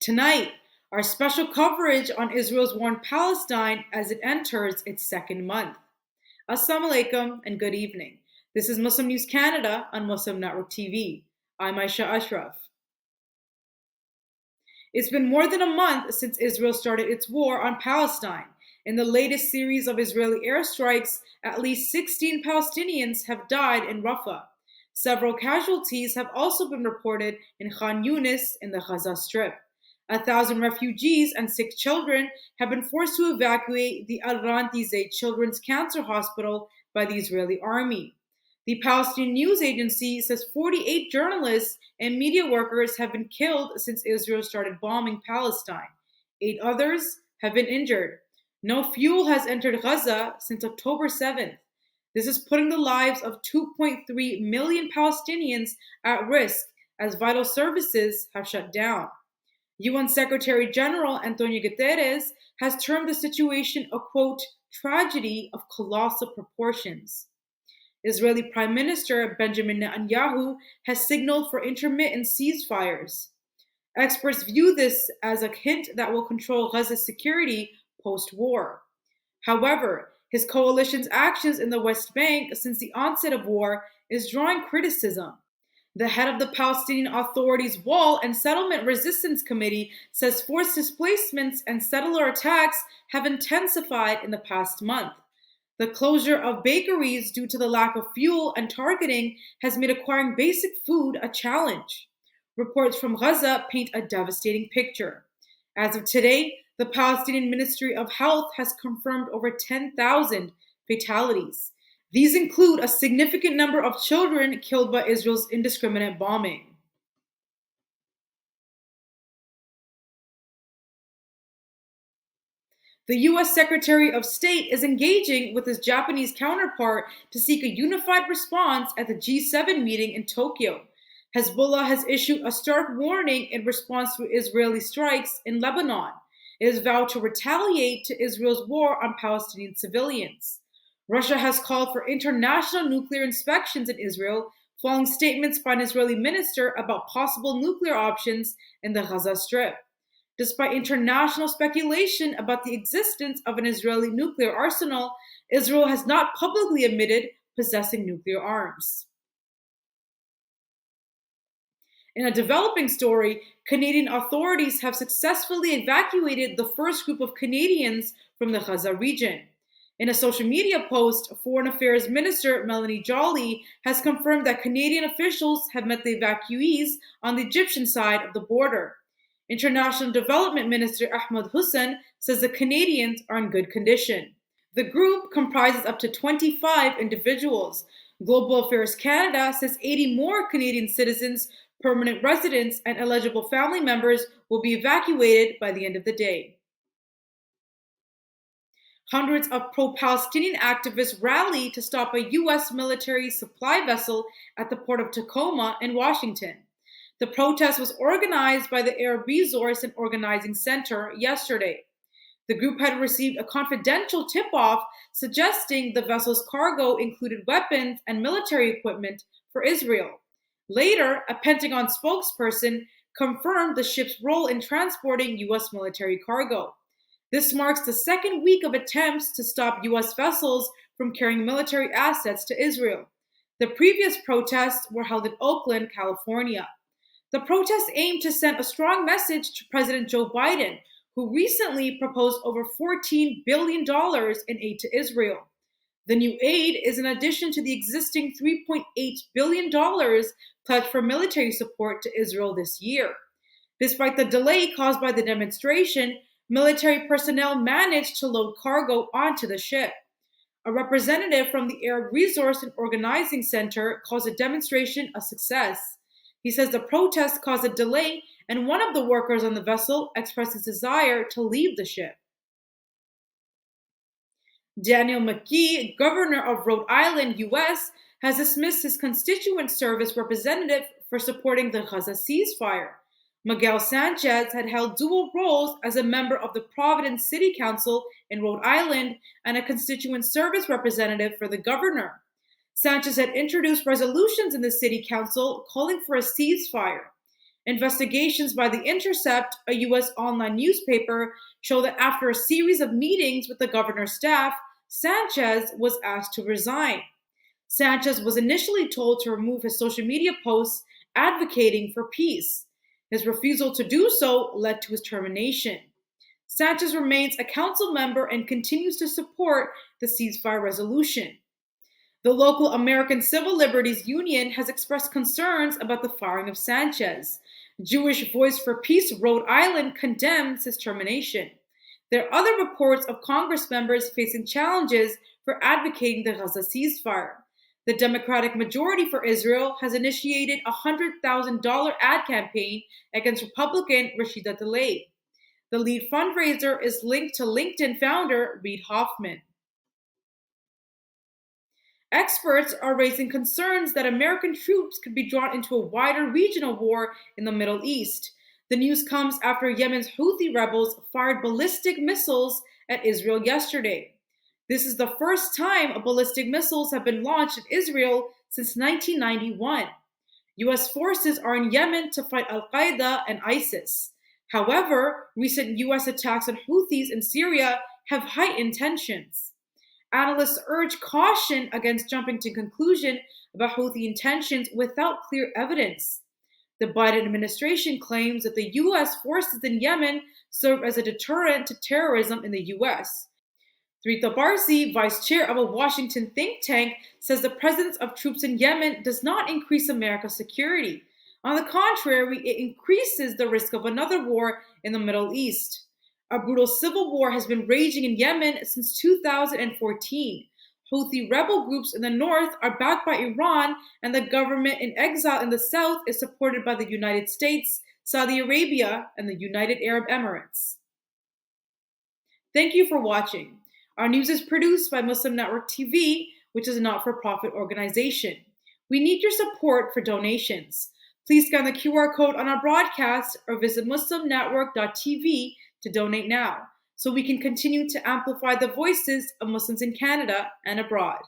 Tonight, our special coverage on Israel's war in Palestine as it enters its second month. Assalamu alaikum and good evening. This is Muslim News Canada on Muslim Network TV. I'm Aisha Ashraf. It's been more than a month since Israel started its war on Palestine. In the latest series of Israeli airstrikes, at least 16 Palestinians have died in Rafah. Several casualties have also been reported in Khan Yunis in the Gaza Strip. 1,000 refugees and 6 children have been forced to evacuate the Al-Rantize Children's Cancer Hospital by the Israeli army. The Palestinian news agency says 48 journalists and media workers have been killed since Israel started bombing Palestine. 8 others have been injured. No fuel has entered Gaza since October 7th. This is putting the lives of 2.3 million Palestinians at risk as vital services have shut down. UN Secretary General Antonio Guterres has termed the situation a, quote, tragedy of colossal proportions. Israeli Prime Minister Benjamin Netanyahu has signaled for intermittent ceasefires. Experts view this as a hint that will control Gaza's security post-war. However, his coalition's actions in the West Bank since the onset of war is drawing criticism. The head of the Palestinian Authority's Wall and Settlement Resistance Committee says forced displacements and settler attacks have intensified in the past month. The closure of bakeries due to the lack of fuel and targeting has made acquiring basic food a challenge. Reports from Gaza paint a devastating picture. As of today, the Palestinian Ministry of Health has confirmed over 10,000 fatalities. These include a significant number of children killed by Israel's indiscriminate bombing. The U.S. Secretary of State is engaging with his Japanese counterpart to seek a unified response at the G7 meeting in Tokyo. Hezbollah has issued a stark warning in response to Israeli strikes in Lebanon. It has vowed to retaliate to Israel's war on Palestinian civilians. Russia has called for international nuclear inspections in Israel, following statements by an Israeli minister about possible nuclear options in the Gaza Strip. Despite international speculation about the existence of an Israeli nuclear arsenal, Israel has not publicly admitted possessing nuclear arms. In a developing story, Canadian authorities have successfully evacuated the first group of Canadians from the Gaza region. In a social media post, Foreign Affairs Minister Melanie Joly has confirmed that Canadian officials have met the evacuees on the Egyptian side of the border. International Development Minister Ahmed Hussein says the Canadians are in good condition. The group comprises up to 25 individuals. Global Affairs Canada says 80 more Canadian citizens, permanent residents, and eligible family members will be evacuated by the end of the day. Hundreds of pro-Palestinian activists rallied to stop a U.S. military supply vessel at the port of Tacoma in Washington. The protest was organized by the Arab Resource and Organizing Center yesterday. The group had received a confidential tip-off suggesting the vessel's cargo included weapons and military equipment for Israel. Later, a Pentagon spokesperson confirmed the ship's role in transporting U.S. military cargo. This marks the second week of attempts to stop U.S. vessels from carrying military assets to Israel. The previous protests were held in Oakland, California. The protests aimed to send a strong message to President Joe Biden, who recently proposed over $14 billion in aid to Israel. The new aid is in addition to the existing $3.8 billion pledged for military support to Israel this year. Despite the delay caused by the demonstration, military personnel managed to load cargo onto the ship. A representative from the Arab Resource and Organizing Center calls the demonstration a success. He says the protest caused a delay, and one of the workers on the vessel expressed his desire to leave the ship. Daniel McKee, governor of Rhode Island, U.S., has dismissed his constituent service representative for supporting the Gaza ceasefire. Miguel Sanchez had held dual roles as a member of the Providence City Council in Rhode Island and a constituent service representative for the governor. Sanchez had introduced resolutions in the city council calling for a ceasefire. Investigations by The Intercept, a U.S. online newspaper, show that after a series of meetings with the governor's staff, Sanchez was asked to resign. Sanchez was initially told to remove his social media posts advocating for peace. His refusal to do so led to his termination. Sanchez remains a council member and continues to support the ceasefire resolution. The local American Civil Liberties Union has expressed concerns about the firing of Sanchez. Jewish Voice for Peace Rhode Island condemns his termination. There are other reports of Congress members facing challenges for advocating the Gaza ceasefire. The Democratic majority for Israel has initiated a $100,000 ad campaign against Republican Rashida Tlaib. The lead fundraiser is linked to LinkedIn founder Reid Hoffman. Experts are raising concerns that American troops could be drawn into a wider regional war in the Middle East. The news comes after Yemen's Houthi rebels fired ballistic missiles at Israel yesterday. This is the first time ballistic missiles have been launched at Israel since 1991. U.S. forces are in Yemen to fight Al-Qaeda and ISIS. However, recent U.S. attacks on Houthis in Syria have heightened tensions. Analysts urge caution against jumping to conclusion about Houthi intentions without clear evidence. The Biden administration claims that the U.S. forces in Yemen serve as a deterrent to terrorism in the U.S. Trita Barsi, vice chair of a Washington think tank, says the presence of troops in Yemen does not increase America's security. On the contrary, it increases the risk of another war in the Middle East. A brutal civil war has been raging in Yemen since 2014. Houthi rebel groups in the north are backed by Iran, and the government in exile in the south is supported by the United States, Saudi Arabia, and the United Arab Emirates. Thank you for watching. Our news is produced by Muslim Network TV, which is a not-for-profit organization. We need your support for donations. Please scan the QR code on our broadcast or visit muslimnetwork.tv to donate now, so we can continue to amplify the voices of Muslims in Canada and abroad.